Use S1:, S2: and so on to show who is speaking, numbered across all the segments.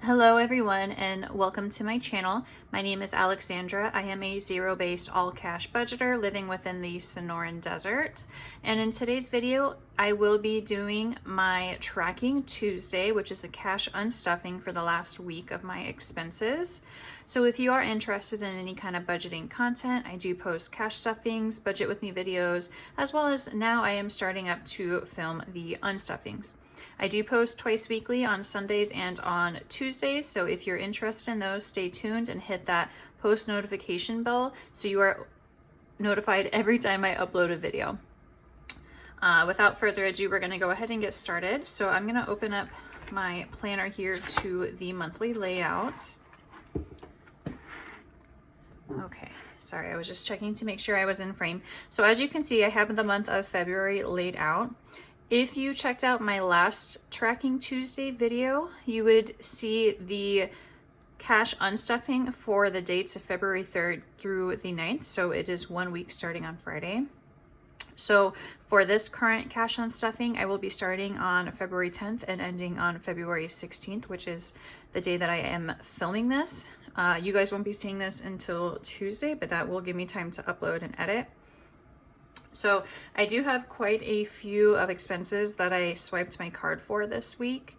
S1: Hello everyone and welcome to my channel. My name is Alexandra. I am a zero-based all-cash budgeter living within the Sonoran Desert. And in today's video, I will be doing my Tracking Tuesday, which is a cash unstuffing for the last week of my expenses. So if you are interested in any kind of budgeting content, I do post cash stuffings, budget with me videos, as well as now I am starting up to film the unstuffings. I do post twice weekly on Sundays and on Tuesdays, so if you're interested in those, stay tuned and hit that post notification bell so you are notified every time I upload a video. Without further ado, we're going to go ahead and get started. So I'm going to open up my planner here to the monthly layout. Okay, sorry, I was just checking to make sure I was in frame. So as you can see, I have the month of February laid out. If you checked out my last Tracking Tuesday video, you would see the cash unstuffing for the dates of February 3rd through the 9th. So it is 1 week starting on Friday. So for this current cash unstuffing, I will be starting on February 10th and ending on February 16th, which is the day that I am filming this. You guys won't be seeing this until Tuesday, but that will give me time to upload and edit. So I do have quite a few of expenses that I swiped my card for this week.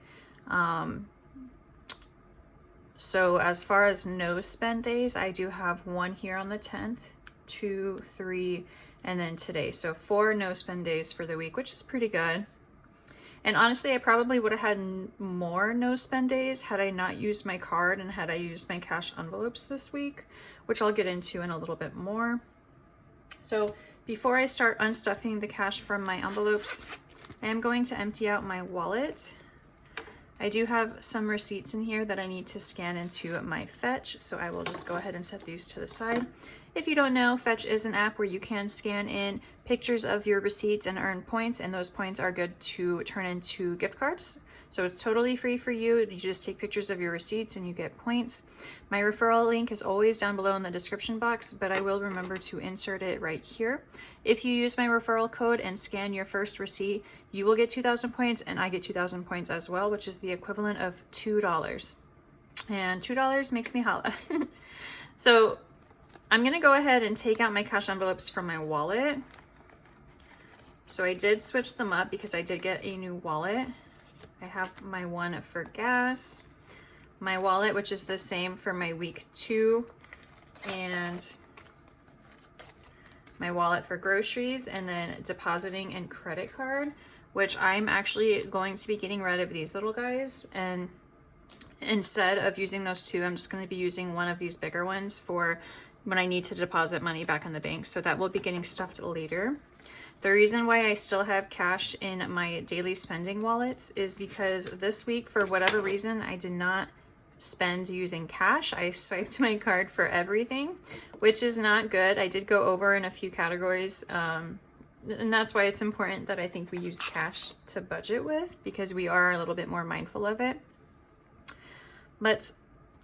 S1: So as far as no spend days, I do have one here on the 10th, 2, 3, and then today. So 4 no spend days for the week, which is pretty good. And honestly, I probably would have had more no spend days had I not used my card and had I used my cash envelopes this week, which I'll get into in a little bit more. So before I start unstuffing the cash from my envelopes, I am going to empty out my wallet. I do have some receipts in here that I need to scan into my Fetch, so I will just go ahead and set these to the side. If you don't know, Fetch is an app where you can scan in pictures of your receipts and earn points, and those points are good to turn into gift cards. So it's totally free for you. You just take pictures of your receipts and you get points. My referral link is always down below in the description box, but I will remember to insert it right here. If you use my referral code and scan your first receipt, you will get 2,000 points and I get 2,000 points as well, which is the equivalent of $2. And $2 makes me holla. So I'm gonna go ahead and take out my cash envelopes from my wallet. So I did switch them up because I did get a new wallet. I have my one for gas, my wallet, which is the same for my week 2, and my wallet for groceries, and then depositing and credit card, which I'm actually going to be getting rid of these little guys. And instead of using those two, I'm just going to be using one of these bigger ones for when I need to deposit money back in the bank. So that will be getting stuffed later. The reason why I still have cash in my daily spending wallets is because this week, for whatever reason, I did not spend using cash. I swiped my card for everything, which is not good. I did go over in a few categories, and that's why it's important that I think we use cash to budget with, because we are a little bit more mindful of it. Let's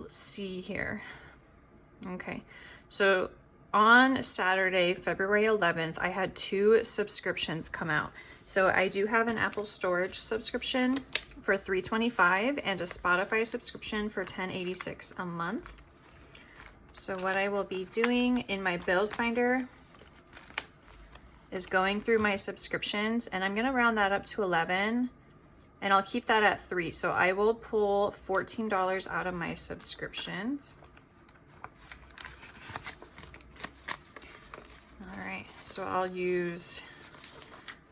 S1: see here. Okay, so on Saturday, February 11th, I had 2 subscriptions come out. So I do have an Apple Storage subscription for $325 and a Spotify subscription for $10.86 a month. So what I will be doing in my bills binder is going through my subscriptions, and I'm gonna round that up to 11, and I'll keep that at 3. So I will pull $14 out of my subscriptions. So I'll use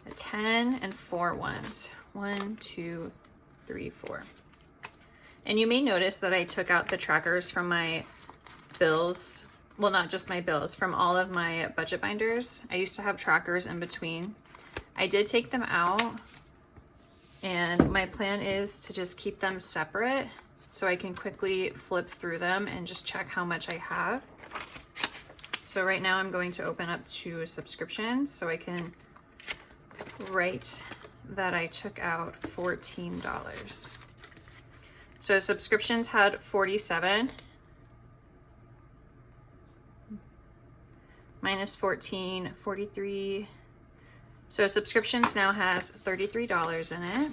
S1: a 10 and 4 ones. 1, 2, 3, 4. And you may notice that I took out the trackers from my bills. Well, not just my bills, from all of my budget binders. I used to have trackers in between. I did take them out, and my plan is to just keep them separate so I can quickly flip through them and just check how much I have. So right now I'm going to open up 2 subscriptions so I can write that I took out $14. So subscriptions had 47 minus 14, 43. So subscriptions now has $33 in it.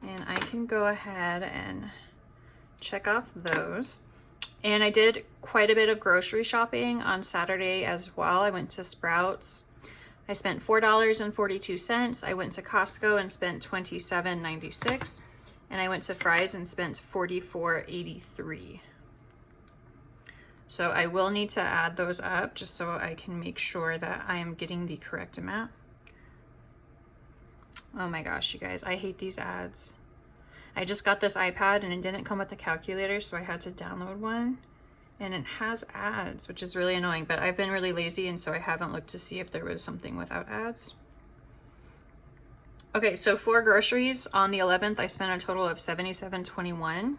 S1: And I can go ahead and check off those. And I did quite a bit of grocery shopping on Saturday as well. I went to Sprouts. I spent $4.42. I went to Costco and spent $27.96. And I went to Fry's and spent $44.83. So I will need to add those up just so I can make sure that I am getting the correct amount. Oh my gosh, you guys, I hate these ads. I just got this iPad and it didn't come with a calculator, so I had to download one. And it has ads, which is really annoying, but I've been really lazy and so I haven't looked to see if there was something without ads. Okay, so for groceries on the 11th, I spent a total of $77.21.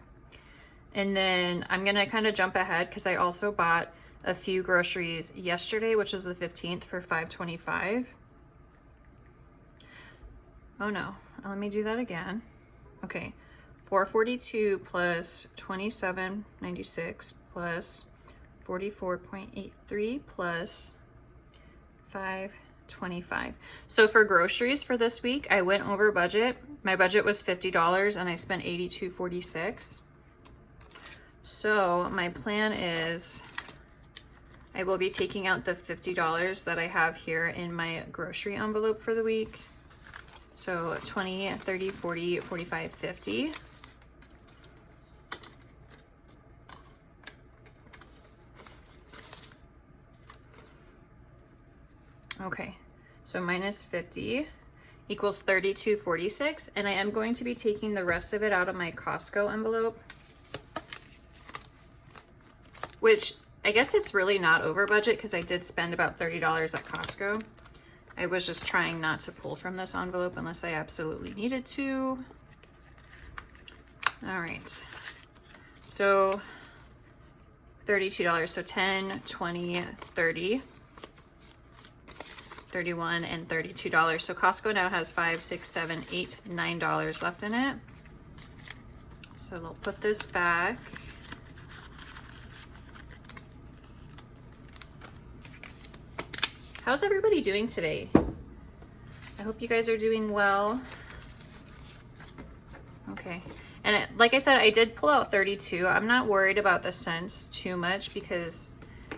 S1: And then I'm gonna kind of jump ahead because I also bought a few groceries yesterday, which was the 15th, for $5.25. Oh no, let me do that again. Okay, $4.42 plus $27.96 plus 44.83 plus $5.25. So for groceries for this week, I went over budget. My budget was $50 and I spent $82.46. So my plan is I will be taking out the $50 that I have here in my grocery envelope for the week. So 20, 30, 40, 45, 50. Okay, so minus 50 equals 32.46, and I am going to be taking the rest of it out of my Costco envelope, which I guess it's really not over budget because I did spend about $30 at Costco. I was just trying not to pull from this envelope unless I absolutely needed to. All right, so $32, so 10, 20, 30, 31, and $32. So Costco now has $5, $6, $7, $8, $9 left in it. So they'll put this back. How's everybody doing today? I hope you guys are doing well. Okay, and like I said, I did pull out 32. I'm not worried about the cents too much because,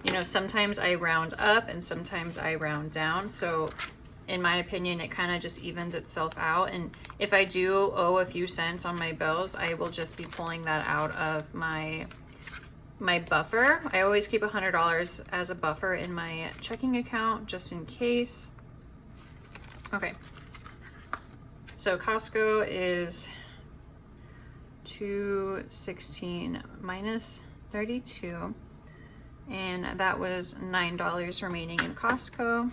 S1: you know, sometimes I round up and sometimes I round down. So in my opinion, it kind of just evens itself out. And if I do owe a few cents on my bills, I will just be pulling that out of my buffer. I always keep $100 as a buffer in my checking account just in case. Okay, so Costco is $216 minus 32, and that was $9 remaining in Costco.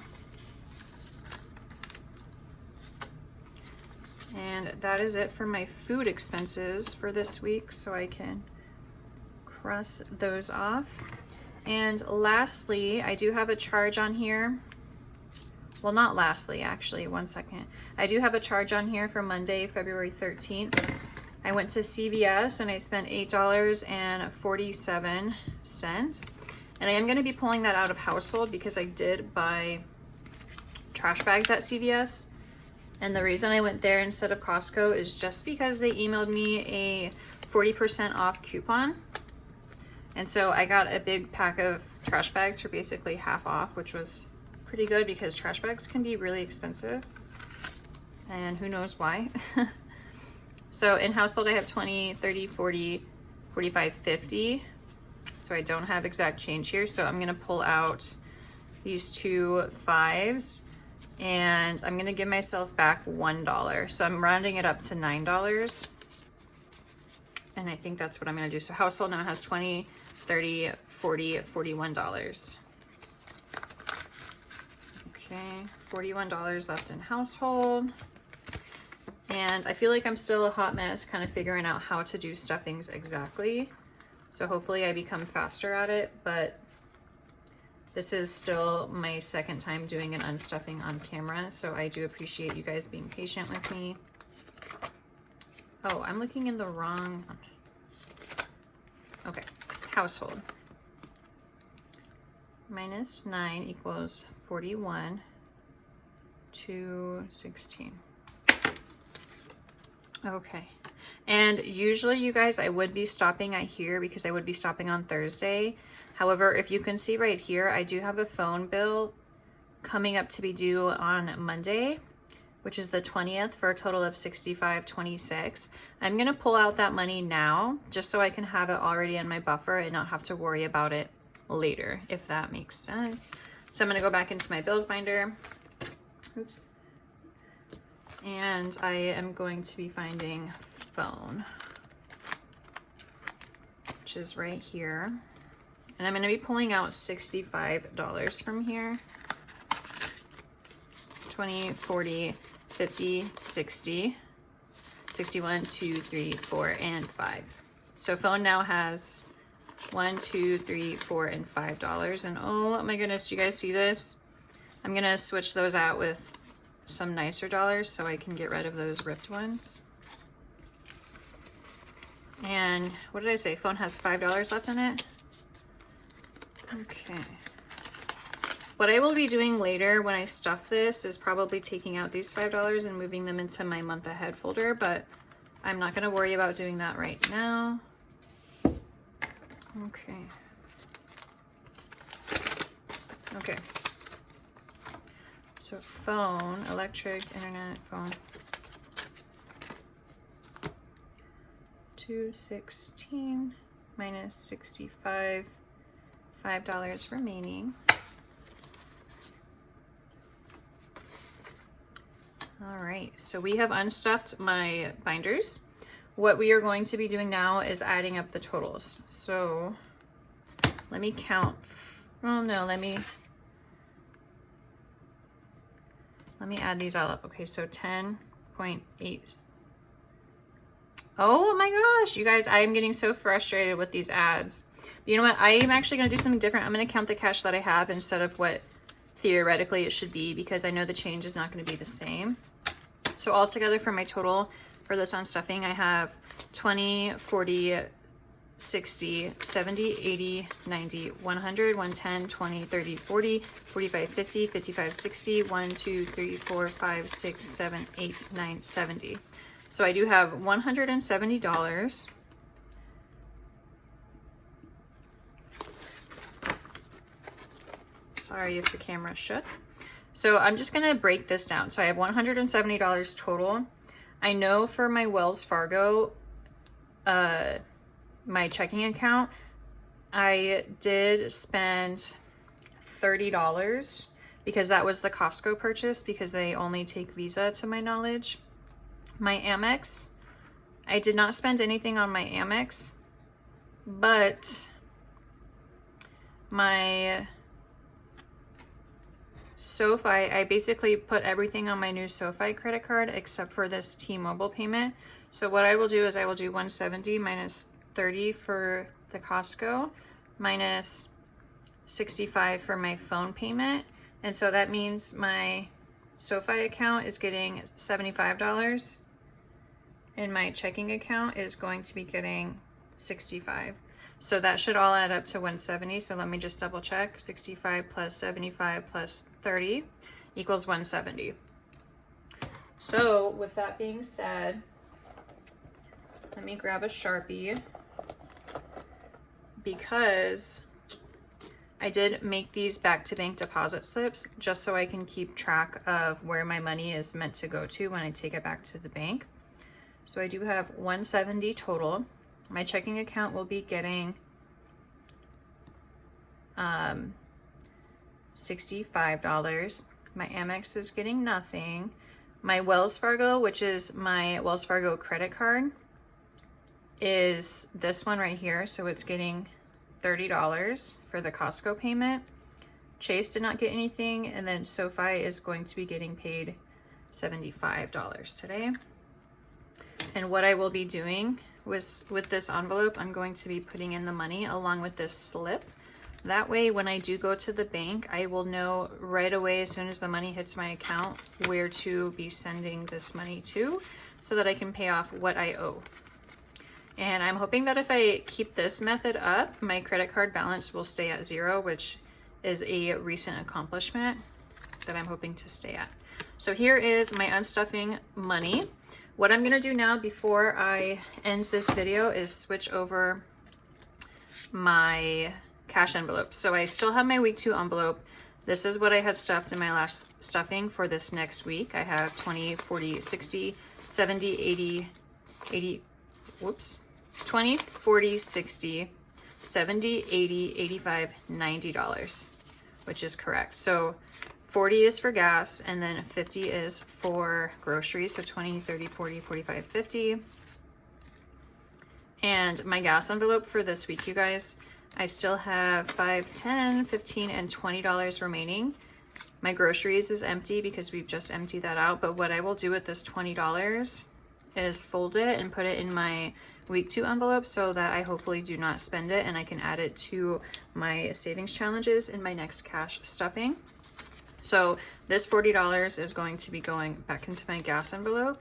S1: And that is it for my food expenses for this week, so I can cross those off. And lastly, I do have a charge on here. Well, not lastly, actually, one second. I do have a charge on here for Monday, February 13th. I went to CVS and I spent $8.47. And I am going to be pulling that out of household because I did buy trash bags at CVS. And the reason I went there instead of Costco is just because they emailed me a 40% off coupon. And so I got a big pack of trash bags for basically half off, which was pretty good because trash bags can be really expensive. And who knows why. So in household, I have 20, 30, 40, 45, 50. So I don't have exact change here. So I'm gonna pull out these two fives and I'm gonna give myself back $1. So I'm rounding it up to $9. And I think that's what I'm gonna do. So household now has 20, 30, 40, $41. Okay, $41 left in household. And I feel like I'm still a hot mess kind of figuring out how to do stuffings exactly. So hopefully I become faster at it, but this is still my second time doing an unstuffing on camera. So I do appreciate you guys being patient with me. Oh, I'm looking in the wrong one. Okay, household. Minus 9 equals 41, 216. Okay, And usually, you guys, I would be stopping at here because I would be stopping on Thursday. However, if you can see right here, I do have a phone bill coming up to be due on Monday, which is the 20th, for a total of $65.26. I'm gonna pull out that money now just so I can have it already in my buffer and not have to worry about it later, if that makes sense. So I'm gonna go back into my bills binder. Oops. And I am going to be finding phone, which is right here. And I'm gonna be pulling out $65 from here. 20, 40, 50, 60, 61, 2, 3, 4, and 5. So phone now has 1, 2, 3, 4, and $5. And oh my goodness, do you guys see this? I'm gonna switch those out with some nicer dollars so I can get rid of those ripped ones. And what did I say? Phone has $5 left in it. Okay. What I will be doing later when I stuff this is probably taking out these $5 and moving them into my month ahead folder, but I'm not going to worry about doing that right now. Okay. Okay. So phone, electric, internet, phone. 216 minus 65, $5 remaining. All right, so we have unstuffed my binders. What we are going to be doing now is adding up the totals. So let me count. Oh no, let me add these all up. Okay, so 10.8. Oh my gosh, you guys, I am getting so frustrated with these ads. But you know what? I am actually going to do something different. I'm going to count the cash that I have instead of what theoretically it should be, because I know the change is not going to be the same. So altogether for my total for this unstuffing, I have 20, 40, 60, 70, 80, 90, 100, 110, 20, 30, 40, 45, 50, 55, 60, 1, 2, 3, 4, 5, 6, 7, 8, 9, 70. So I do have $170. Sorry if the camera shook. So I'm just gonna break this down. So I have $170 total. I know for my Wells Fargo, my checking account, I did spend $30 because that was the Costco purchase, because they only take Visa to my knowledge. My Amex, I did not spend anything on my Amex, but my SoFi, I basically put everything on my new SoFi credit card except for this T-Mobile payment. So what I will do is I will do 170 minus 30 for the Costco minus 65 for my phone payment. And so that means my SoFi account is getting $75 and my checking account is going to be getting 65. So that should all add up to 170. So let me just double check. 65 plus 75 plus 30 equals 170. So with that being said, let me grab a Sharpie, because I did make these back-to-bank deposit slips just so I can keep track of where my money is meant to go to when I take it back to the bank. So I do have 170 total. My checking account will be getting $65. My Amex is getting nothing. My Wells Fargo, which is my Wells Fargo credit card, is this one right here. So it's getting $30 for the Costco payment. Chase did not get anything, and then SoFi is going to be getting paid $75 today. And what I will be doing with this envelope, I'm going to be putting in the money along with this slip. That way, when I do go to the bank, I will know right away as soon as the money hits my account where to be sending this money to, so that I can pay off what I owe. And I'm hoping that if I keep this method up, my credit card balance will stay at 0, which is a recent accomplishment that I'm hoping to stay at. So here is my unstuffing money. what I'm gonna do now before I end this video is switch over my cash envelopes. So I still have my week 2 envelope. This is what I had stuffed in my last stuffing for this next week. I have 20, 40, 60, 70, 80, 80, whoops, 20, 40, 60, 70, 80, 85, $90, which is correct. So 40 is for gas, and then 50 is for groceries. So 20, 30, 40, 45, 50. And my gas envelope for this week, you guys, I still have $5, $10, $15, and $20 remaining. My groceries is empty because we've just emptied that out. But what I will do with this $20 is fold it and put it in my week 2 envelope so that I hopefully do not spend it, and I can add it to my savings challenges in my next cash stuffing. So this $40 is going to be going back into my gas envelope.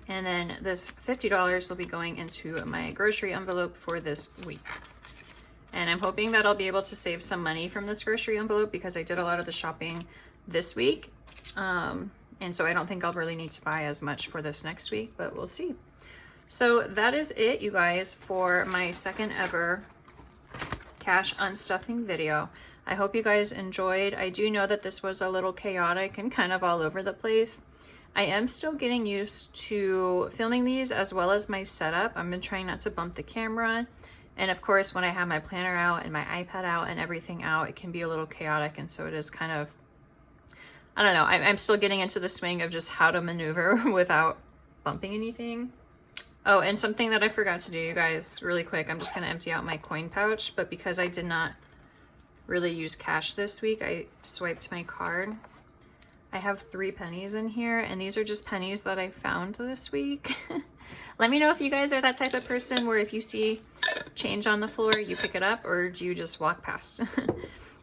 S1: And then this $50 will be going into my grocery envelope for this week. And I'm hoping that I'll be able to save some money from this grocery envelope because I did a lot of the shopping this week. And so I don't think I'll really need to buy as much for this next week, but we'll see. So that is it, you guys, for my second ever cash unstuffing video. I hope you guys enjoyed. I do know that this was a little chaotic and kind of all over the place. I am still getting used to filming these as well as my setup. I've been trying not to bump the camera. And of course, when I have my planner out and my iPad out and everything out, it can be a little chaotic. And so it is kind of, I don't know, I'm still getting into the swing of just how to maneuver without bumping anything. Oh, and something that I forgot to do, you guys, really quick, I'm just gonna empty out my coin pouch, but because I did not really use cash this week, I swiped my card. I have 3 pennies in here, and these are just pennies that I found this week. Let me know if you guys are that type of person where if you see change on the floor, you pick it up, or do you just walk past?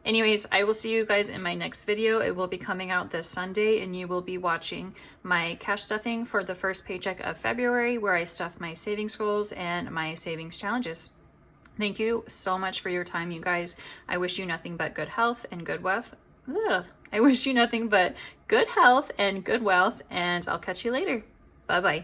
S1: Anyways, I will see you guys in my next video. It will be coming out this Sunday, and you will be watching my cash stuffing for the first paycheck of February, where I stuff my savings goals and my savings challenges. Thank you so much for your time, you guys. I wish you nothing but good health and good wealth. I wish you nothing but good health and good wealth, and I'll catch you later. Bye-bye.